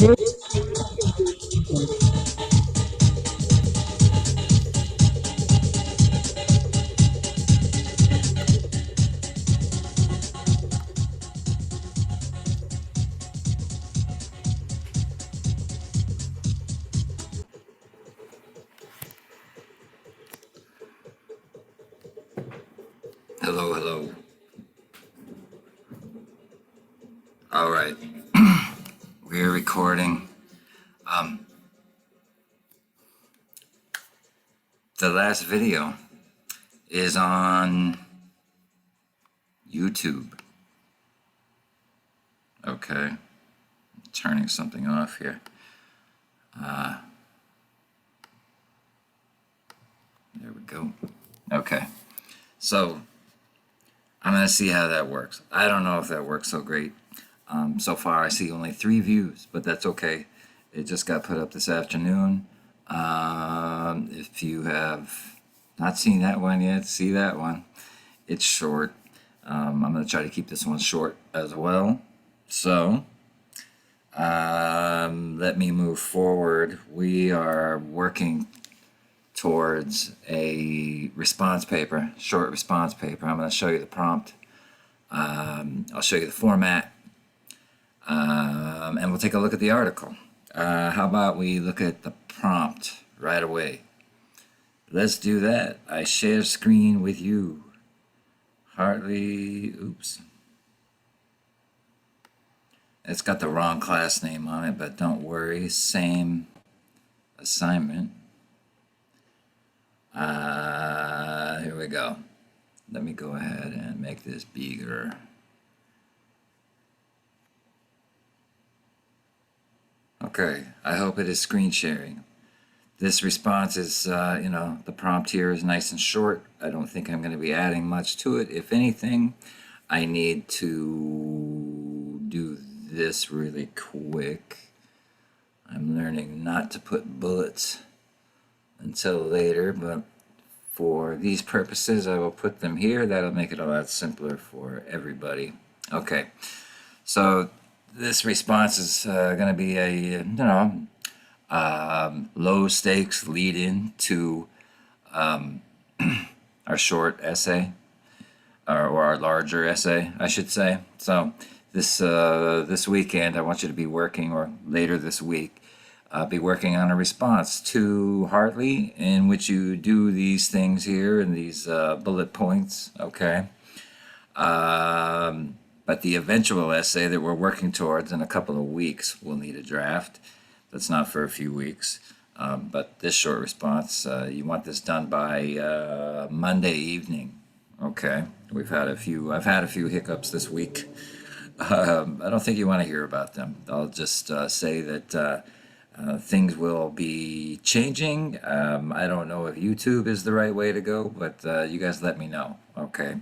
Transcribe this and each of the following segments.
Hello, hello. All right, we're recording. The last video is on YouTube. Okay, turning something off here. There we go. Okay, so I'm gonna see how that works. I don't know if that works so great. So far, I see only 3 views, but that's okay. It just got put up this afternoon. If you have not seen that one yet, see that one. It's short. I'm going to try to keep this one short as well. So, let me move forward. We are working towards a response paper, short response paper. I'm going to show you the prompt. I'll show you the format, and we'll take a look at the article. How about we look at the prompt right away? Let's do that. I share screen with you. Hartley, oops. It's got the wrong class name on it, but don't worry, same assignment. Here we go. Let me go ahead and make this bigger. Okay, I hope it is screen sharing. This response is, the prompt here is nice and short. I don't think I'm going to be adding much to it. If anything, I need to do this really quick. I'm learning not to put bullets until later, but for these purposes, I will put them here. That'll make it a lot simpler for everybody. Okay, so this response is going to be a, low stakes lead in to our short essay, or our larger essay, I should say. So this weekend, I want you to be working, or later this week, be working on a response to Hartley, in which you do these things here in these bullet points, okay? But the eventual essay that we're working towards in a couple of weeks will need a draft. That's not for a few weeks. But this short response, you want this done by Monday evening. Okay, I've had a few hiccups this week. I don't think you want to hear about them. I'll just say that things will be changing. I don't know if YouTube is the right way to go, but you guys let me know. Okay.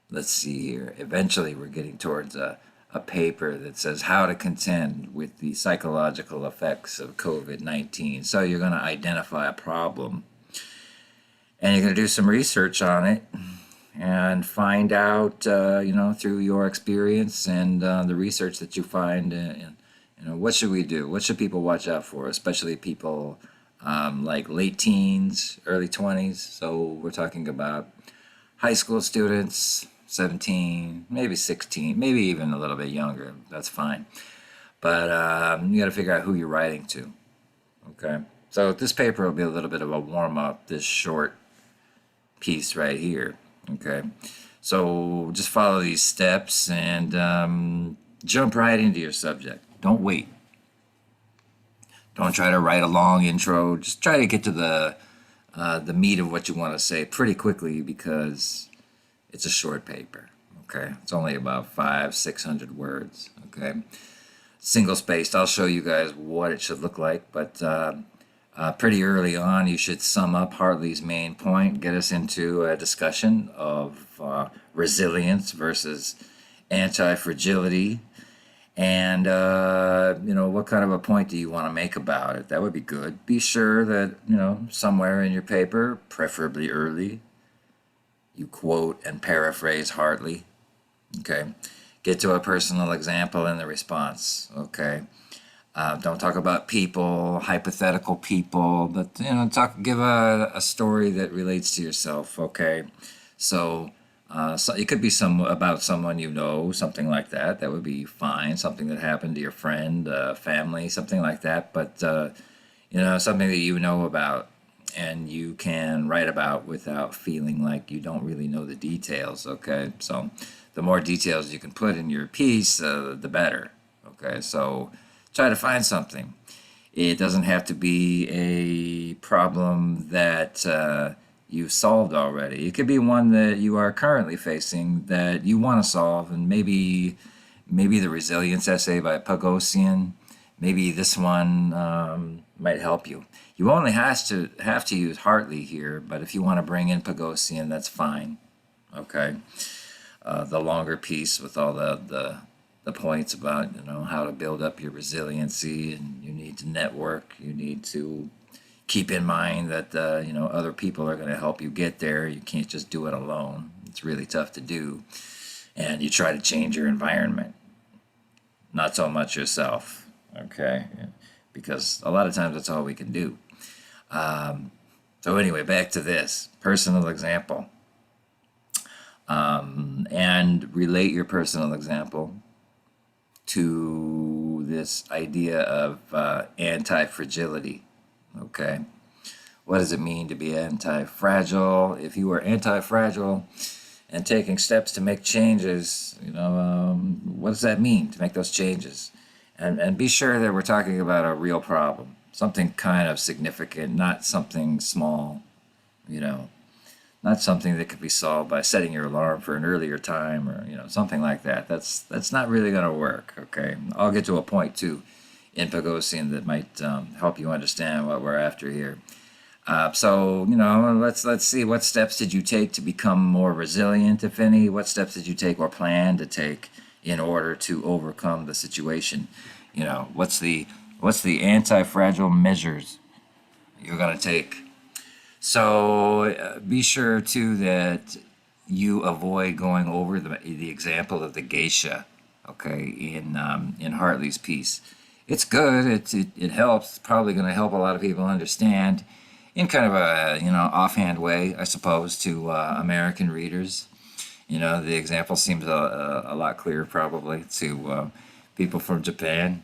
Let's see here. Eventually, we're getting towards a paper that says how to contend with the psychological effects of COVID-19. So you're going to identify a problem, and you're going to do some research on it and find out, through your experience and the research that you find, what should we do? What should people watch out for, especially people like late teens, early 20s? So we're talking about high school students, 17, maybe 16, maybe even a little bit younger. That's fine. But you got to figure out who you're writing to. Okay. So this paper will be a little bit of a warm-up, this short piece right here. Okay. So just follow these steps and jump right into your subject. Don't wait. Don't try to write a long intro. Just try to get to the meat of what you want to say pretty quickly, because it's a short paper. Okay, it's only about 500-600 words. Okay, single spaced. I'll show you guys what it should look like, but pretty early on, you should sum up Hartley's main point, get us into a discussion of resilience versus anti-fragility. And, what kind of a point do you want to make about it? That would be good. Be sure that, somewhere in your paper, preferably early, you quote and paraphrase Hartley. Okay. Get to a personal example in the response. Okay. Don't talk about people, hypothetical people, but give a story that relates to yourself. Okay. So, so it could be some about someone you know, something like that. That would be fine. Something that happened to your friend, family, something like that. But something that you know about and you can write about without feeling like you don't really know the details. Okay, so the more details you can put in your piece, the better. Okay, so try to find something. It doesn't have to be a problem that you've solved already. It could be one that you are currently facing that you want to solve, and maybe the resilience essay by Pagosian. Maybe this one might help you. You only have to use Hartley here, but if you want to bring in Pagosian, that's fine. Okay, the longer piece with all the points about how to build up your resiliency, and you need to network. You need to keep in mind that other people are going to help you get there. You can't just do it alone. It's really tough to do, and you try to change your environment, not so much yourself. Okay, because a lot of times that's all we can do. So anyway, back to this personal example, and relate your personal example to this idea of anti-fragility. Okay, what does it mean to be anti-fragile? If you are anti-fragile and taking steps to make changes, what does that mean to make those changes? And be sure that we're talking about a real problem, something kind of significant, not something small, you know, not something that could be solved by setting your alarm for an earlier time, or something like that. That's not really going to work. Okay, I'll get to a point too in Pagosian that might help you understand what we're after here. So let's see, what steps did you take to become more resilient, if any? What steps did you take or plan to take in order to overcome the situation? What's the anti-fragile measures you're going to take? So be sure too that you avoid going over the example of the geisha. Okay, in Hartley's piece, it's good. It helps. It's probably going to help a lot of people understand in kind of a offhand way, I suppose, to American readers. The example seems a lot clearer probably to people from Japan.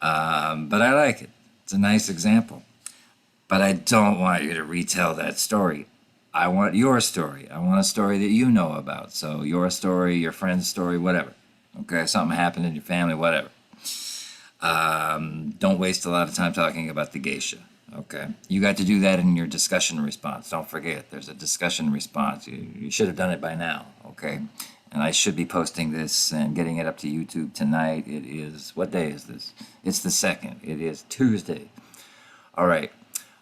But I like it. It's a nice example. But I don't want you to retell that story. I want your story. I want a story that you know about. So your story, your friend's story, whatever. Okay, something happened in your family, whatever. Don't waste a lot of time talking about the geisha. Okay, you got to do that in your discussion response. Don't forget, there's a discussion response. You should have done it by now. Okay, and I should be posting this and getting it up to YouTube tonight. It is, what day is this? It's the 2nd. It is Tuesday. All right.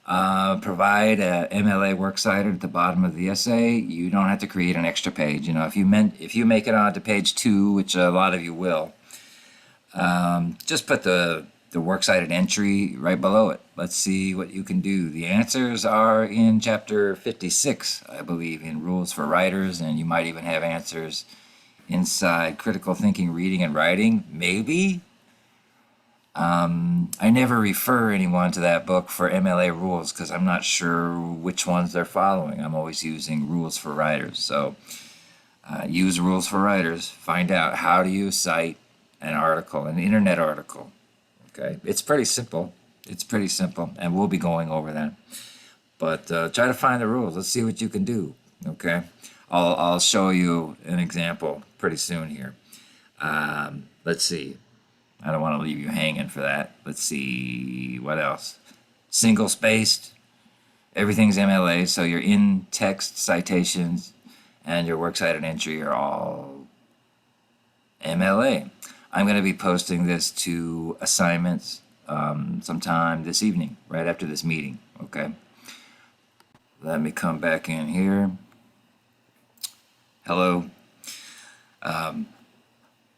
Provide a MLA works cited at the bottom of the essay. You don't have to create an extra page. If you make it onto page 2, which a lot of you will, just put the works cited entry right below it. Let's see what you can do. The answers are in chapter 56, I believe, in Rules for Writers, and you might even have answers inside Critical Thinking, Reading, and Writing, maybe. I never refer anyone to that book for MLA rules because I'm not sure which ones they're following. I'm always using Rules for Writers. So use Rules for Writers. Find out how do you cite an article, an internet article. Okay, it's pretty simple. It's pretty simple, and we'll be going over that. But try to find the rules. Let's see what you can do. Okay, I'll show you an example pretty soon here. Let's see. I don't want to leave you hanging for that. Let's see, what else? Single spaced. Everything's MLA, so your in-text citations and your works cited entry are all MLA. I'm going to be posting this to assignments sometime this evening, right after this meeting, okay? Let me come back in here. Hello.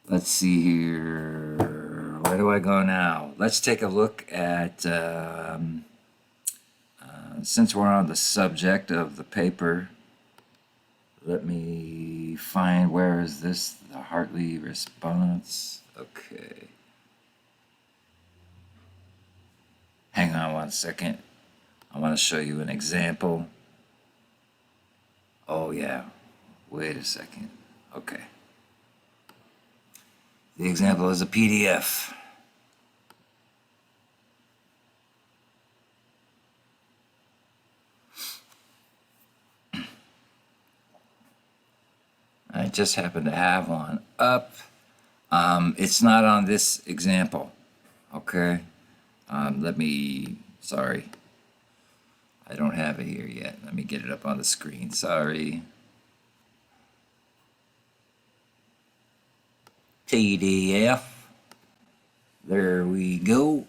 Let's see here. Where do I go now? Let's take a look at, since we're on the subject of the paper, let me me find, where is this? The Hartley response. Okay. Hang on one second. I want to show you an example. Oh, yeah. Wait a second. Okay. The example is a PDF. I just happen to have one up. It's not on this example. Okay. Sorry. I don't have it here yet. Let me get it up on the screen. Sorry. PDF. There we go.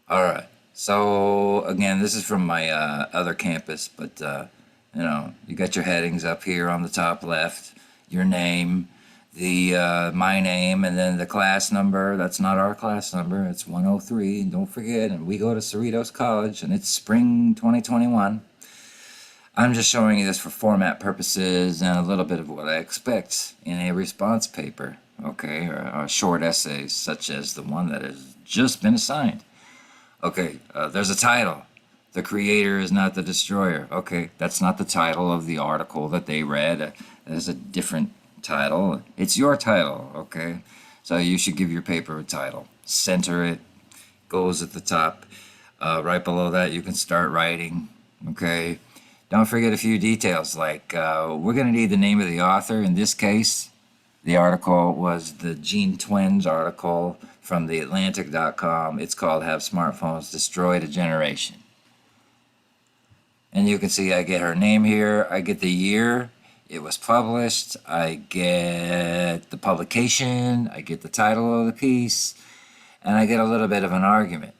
All right. So again, this is from my other campus, but you got your headings up here on the top left, your name, the my name, and then the class number. That's not our class number. It's 103. And don't forget, and we go to Cerritos College, and it's spring 2021. I'm just showing you this for format purposes and a little bit of what I expect in a response paper, okay, or short essays such as the one that has just been assigned. Okay, there's a title. The creator is not the destroyer. Okay, that's not the title of the article that they read. There's a different title. It's your title, okay? So you should give your paper a title. Center it, goes at the top. Right below that, you can start writing, okay? Don't forget a few details, like we're going to need the name of the author. In this case, the article was the Gene Twins article from theatlantic.com. It's called Have Smartphones Destroyed a Generation. And you can see I get her name here. I get the year it was published. I get the publication. I get the title of the piece. And I get a little bit of an argument.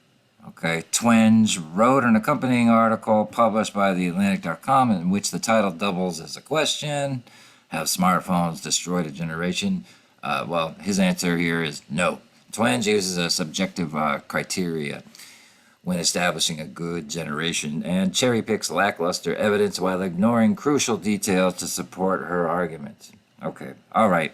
Okay, Twenge wrote an accompanying article published by theatlantic.com in which the title doubles as a question. Have smartphones destroyed a generation? Well, his answer here is no. Twenge uses a subjective criteria when establishing a good generation and cherry picks lackluster evidence while ignoring crucial details to support her argument. Okay, all right.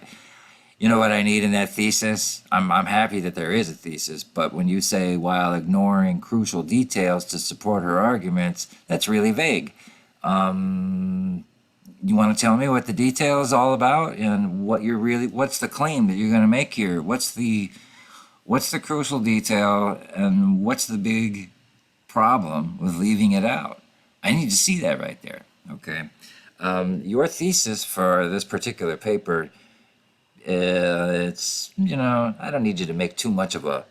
You know what I need in that thesis? I'm happy that there is a thesis, but when you say while ignoring crucial details to support her arguments, that's really vague. You want to tell me what the detail is all about and what's the claim that you're going to make here? What's the crucial detail and what's the big problem with leaving it out? I need to see that right there, okay? Your thesis for this particular paper, it's, I don't need you to make too much of a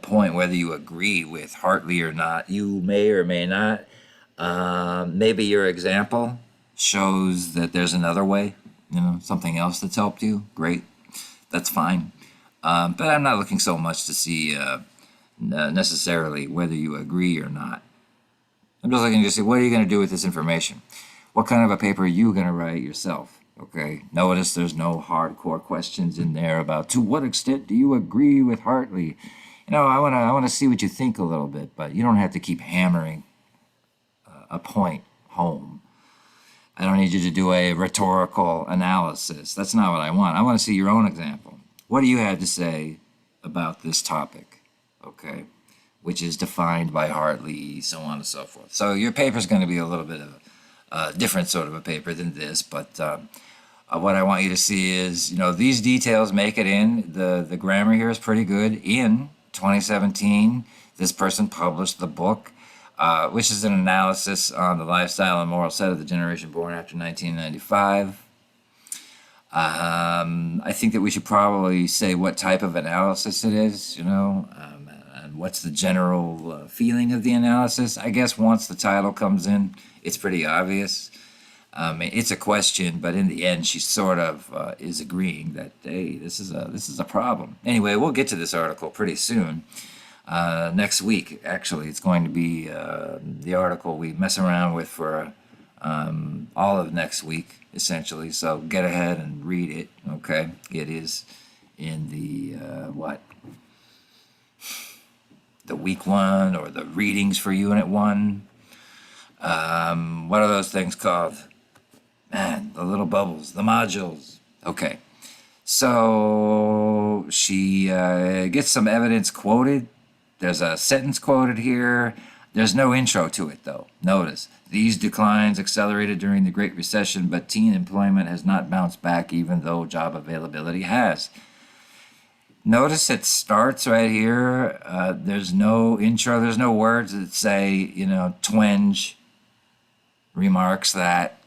point whether you agree with Hartley or not. You may or may not. Maybe your example shows that there's another way, something else that's helped you. Great. That's fine. But I'm not looking so much to see necessarily whether you agree or not. I'm just looking to see, what are you going to do with this information? What kind of a paper are you going to write yourself? Okay, notice there's no hardcore questions in there about to what extent do you agree with Hartley? I want to see what you think a little bit, but you don't have to keep hammering a point home. I don't need you to do a rhetorical analysis. That's not what I want. I want to see your own example. What do you have to say about this topic? Okay, which is defined by Hartley, so on and so forth. So your paper is going to be a little bit of a different sort of a paper than this, but what I want you to see is, these details make it in. The grammar here is pretty good. In 2017, this person published the book, which is an analysis on the lifestyle and moral set of the generation born after 1995. I think that we should probably say what type of analysis it is, and what's the general feeling of the analysis. I guess once the title comes in, it's pretty obvious. It's a question, but in the end, she sort of is agreeing that, hey, this is a problem. Anyway, we'll get to this article pretty soon. Next week, actually, it's going to be the article we mess around with for all of next week, essentially. So get ahead and read it, okay? It is in the, the week one or the readings for unit one. What are those things called? Man, the little bubbles, the modules. Okay. So she gets some evidence quoted. There's a sentence quoted here. There's no intro to it, though. Notice, these declines accelerated during the Great Recession, but teen employment has not bounced back, even though job availability has. Notice it starts right here. There's no intro. There's no words that say, twenge remarks that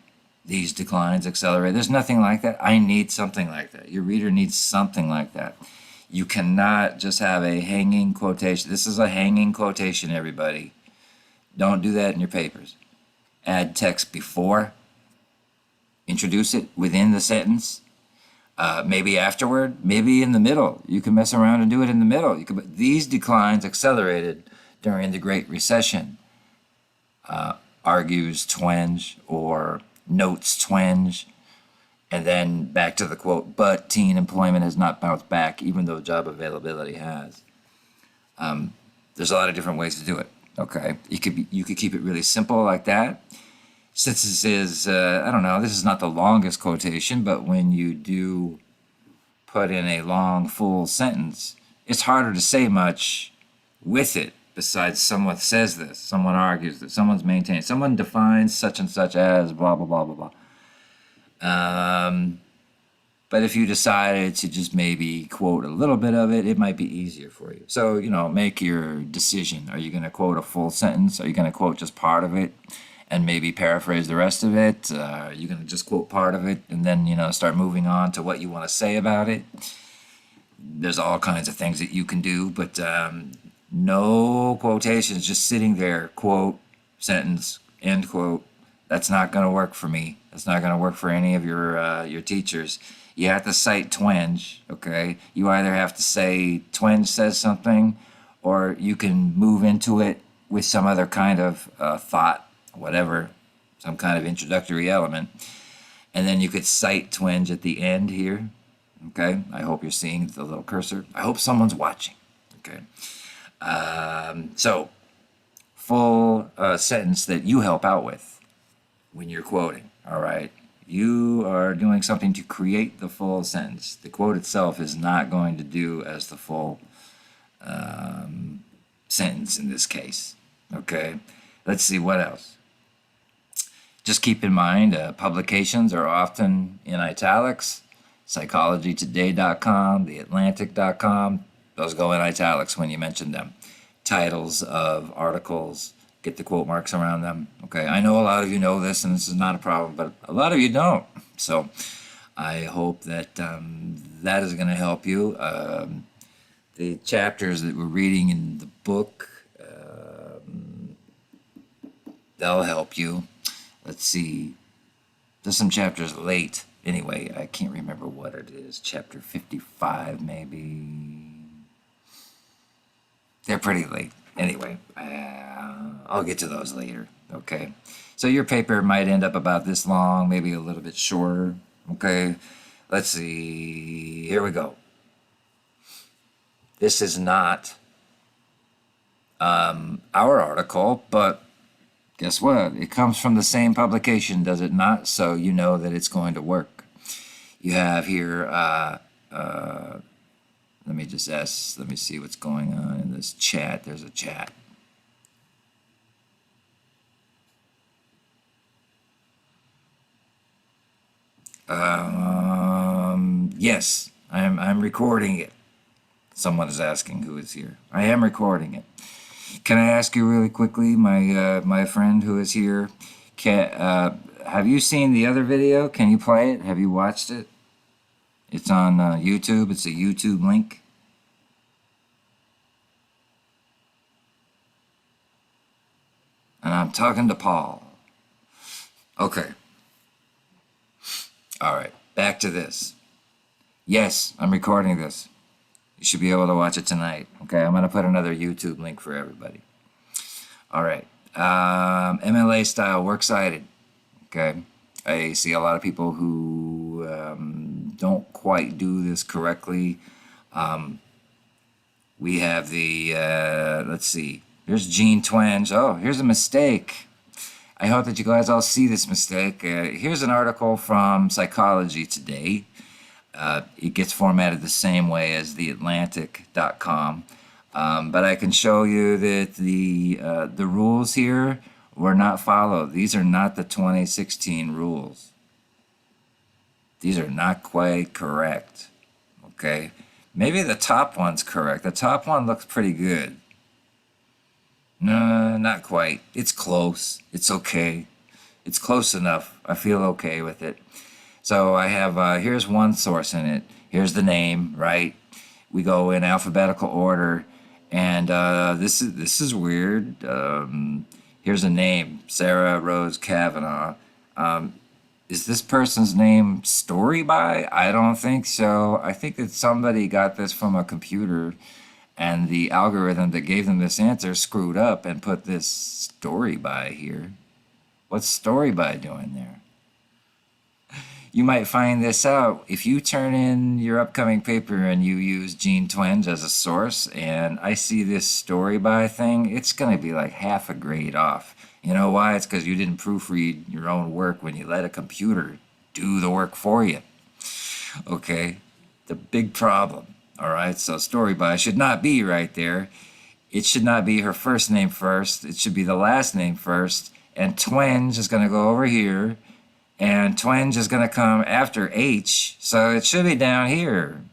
these declines accelerate. There's nothing like that. I need something like that. Your reader needs something like that. You cannot just have a hanging quotation. This is a hanging quotation, everybody. Don't do that in your papers. Add text before. Introduce it within the sentence. Maybe afterward, maybe in the middle. You can mess around and do it in the middle. These declines accelerated during the Great Recession. Argues twenge or notes twenge. And then back to the quote, but teen employment has not bounced back, even though job availability has. There's a lot of different ways to do it. Okay, you could keep it really simple like that. Since this is, I don't know, this is not the longest quotation, but when you do put in a long, full sentence, it's harder to say much with it besides someone says this, someone argues that, someone's maintained, someone defines such and such as blah, blah, blah, blah, blah. But if you decided to just maybe quote a little bit of it, it might be easier for you. So, make your decision. Are you going to quote a full sentence? Are you going to quote just part of it and maybe paraphrase the rest of it? Are you going to just quote part of it and then, start moving on to what you want to say about it? There's all kinds of things that you can do, but no quotations just sitting there, quote, sentence, end quote. That's not going to work for me. That's not going to work for any of your teachers. You have to cite twenge, okay? You either have to say twenge says something, or you can move into it with some other kind of thought, whatever, some kind of introductory element. And then you could cite twenge at the end here, okay? I hope you're seeing the little cursor. I hope someone's watching, okay? So, full sentence that you help out with when you're quoting, all right? You are doing something to create the full sentence. The quote itself is not going to do as the full sentence in this case, okay? Let's see what else. Just keep in mind, publications are often in italics. PsychologyToday.com, TheAtlantic.com, those go in italics when you mention them. Titles of articles, get the quote marks around them. Okay, I know a lot of you know this, and this is not a problem, but a lot of you don't. So I hope that that is going to help you. The chapters that we're reading in the book, they'll help you. Let's see. There's some chapters late. Anyway, I can't remember what it is. Chapter 55, maybe. They're pretty late. Anyway, I'll get to those later, okay? So your paper might end up about this long, maybe a little bit shorter, okay? Let's see. Here we go. This is not our article, but guess what? It comes from the same publication, does it not? So you know that it's going to work. You have here, let me see what's going on in this chat. There's a chat. Yes, I'm recording it. Someone is asking who is here. I am recording it. Can I ask you really quickly, my friend who is here, have you seen the other video? Can you play it? Have you watched it? It's on YouTube. It's a YouTube link. And I'm talking to Paul. Okay. All right. Back to this. Yes, I'm recording this. You should be able to watch it tonight. Okay, I'm going to put another YouTube link for everybody. All right. MLA style, works cited. Okay. I see a lot of people who don't quite do this correctly. We have the, let's see. Here's Gene Twenge. Oh, here's a mistake. I hope that you guys all see this mistake. Here's an article from Psychology Today. It gets formatted the same way as theatlantic.com. But I can show you that the rules here were not followed. These are not the 2016 rules. These are not quite correct. Okay? Maybe the top one's correct. The top one looks pretty good. No, not quite. It's close. It's okay. It's close enough. I feel okay with it. So I have, here's one source in it. Here's the name, right? We go in alphabetical order. And this is weird. Here's a name, Sarah Rose Kavanaugh. Is this person's name Story by? I don't think so. I think that somebody got this from a computer and the algorithm that gave them this answer screwed up and put this Story by here. What's Story by doing there? You might find this out if you turn in your upcoming paper and you use Gene Twenge as a source, and I see this Story by thing, it's going to be like half a grade off. You know why? It's because you didn't proofread your own work when you let a computer do the work for you. Okay? The big problem. All right? So Story by should not be right there. It should not be her first name first. It should be the last name first. And Twenge is going to go over here. And Twenge is going to come after H, so it should be down here.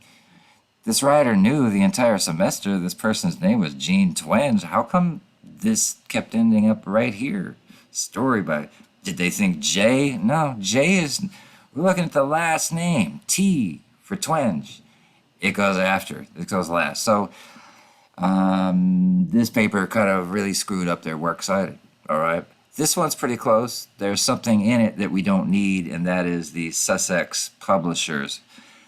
This writer knew the entire semester this person's name was Gene Twenge. How come this kept ending up right here? Story by. Did they think J? No, J is. We're looking at the last name, T for Twenge. It goes after. It goes last. So this paper kind of really screwed up their works cited. All right. This one's pretty close. There's something in it that we don't need, and that is the Sussex Publishers.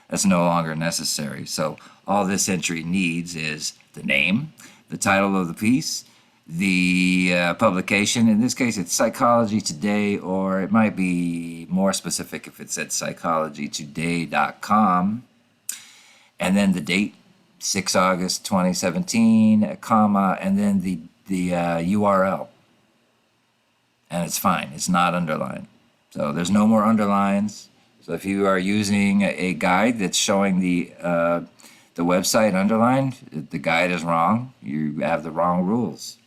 That's no longer necessary. So all this entry needs is the name, the title of the piece, the publication. In this case, it's Psychology Today, or it might be more specific if it said psychologytoday.com. And then the date, 6 August 2017, comma, and then the URL. And it's fine. It's not underlined. So there's no more underlines. So if you are using a guide that's showing the website underlined, the guide is wrong. You have the wrong rules.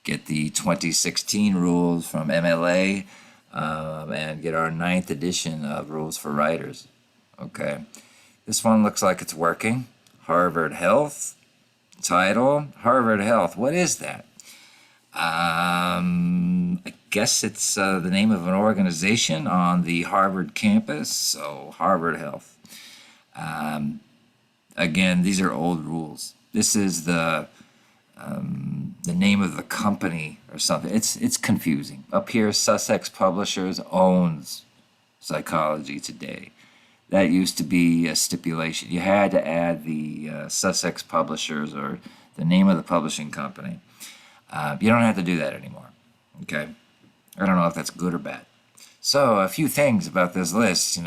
Get the 2016 rules from MLA and get our 9th edition of Rules for Writers. Okay. This one looks like it's working. Harvard Health. Title, Harvard Health. What is that? I guess it's the name of an organization on the Harvard campus, so Harvard Health. Again, these are old rules. This is the name of the company or something. It's confusing. Up here, Sussex Publishers owns Psychology Today. That used to be a stipulation. You had to add the Sussex Publishers or the name of the publishing company. You don't have to do that anymore. Okay? I don't know if that's good or bad. So, a few things about this list.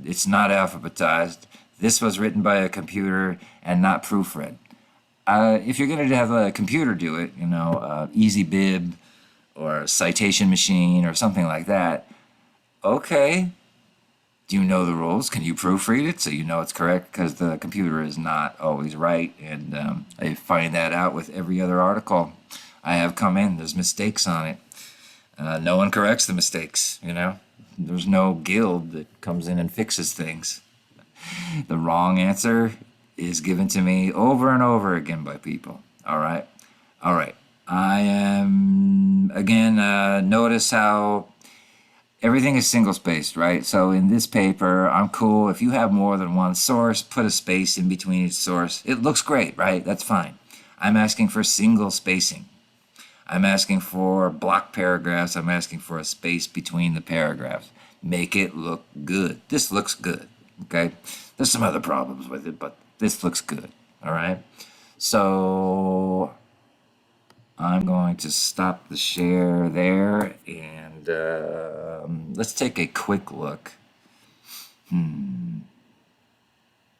It's not alphabetized. This was written by a computer and not proofread. If you're going to have a computer do it, EasyBib or Citation Machine or something like that, okay. Do you know the rules? Can you proofread it so you know it's correct? Because the computer is not always right, and I find that out with every other article I have come in. There's mistakes on it. No one corrects the mistakes, There's no guild that comes in and fixes things. The wrong answer is given to me over and over again by people. All right. I am, again, notice how everything is single-spaced, right? So in this paper, I'm cool. If you have more than one source, put a space in between each source. It looks great, right? That's fine. I'm asking for single spacing. I'm asking for block paragraphs. I'm asking for a space between the paragraphs. Make it look good. This looks good, okay? There's some other problems with it, but this looks good, all right? So I'm going to stop the share there, and let's take a quick look.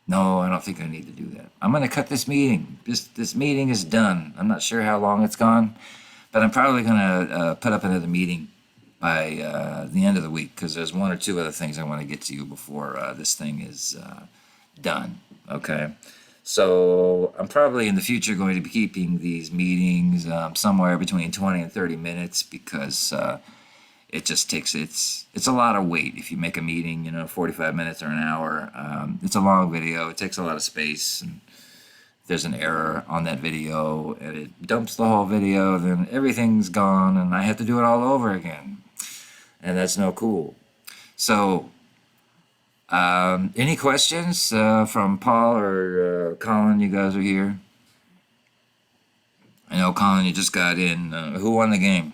No, I don't think I need to do that. I'm going to cut this meeting. This meeting is done. I'm not sure how long it's gone, but I'm probably going to put up another meeting by the end of the week because there's one or two other things I want to get to you before this thing is done. Okay. So I'm probably in the future going to be keeping these meetings somewhere between 20 and 30 minutes because it just takes it's a lot of weight if you make a meeting 45 minutes or an hour. It's a long video. It takes a lot of space, and if there's an error on that video and it dumps the whole video, then everything's gone and I have to do it all over again, and that's no cool. So any questions from Paul or Colin? You guys are here. I know, Colin, you just got in. Who won the game?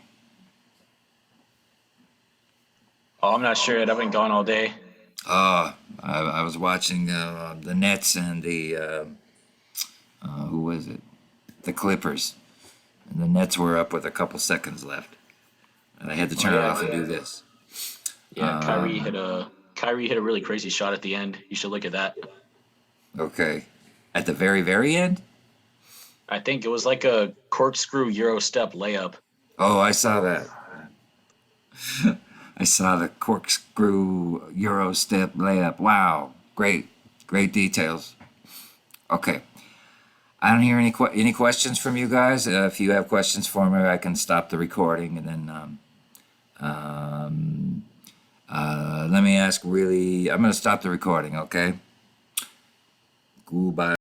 Oh, I'm not sure yet. I've been gone all day. I was watching the Nets and the who was it? The Clippers. And the Nets were up with a couple seconds left, and I had to Oh turn it yeah, off and do this. yeah. Kyrie hit a really crazy shot at the end. You should look at that. Okay, at the very very end. I think it was like a corkscrew Euro step layup. Oh, I saw that. I saw the corkscrew Euro step layup. Wow, great details. Okay. I don't hear any questions from you guys. If you have questions for me, I can stop the recording and then let me ask. Really, I'm going to stop the recording. Okay. Goodbye.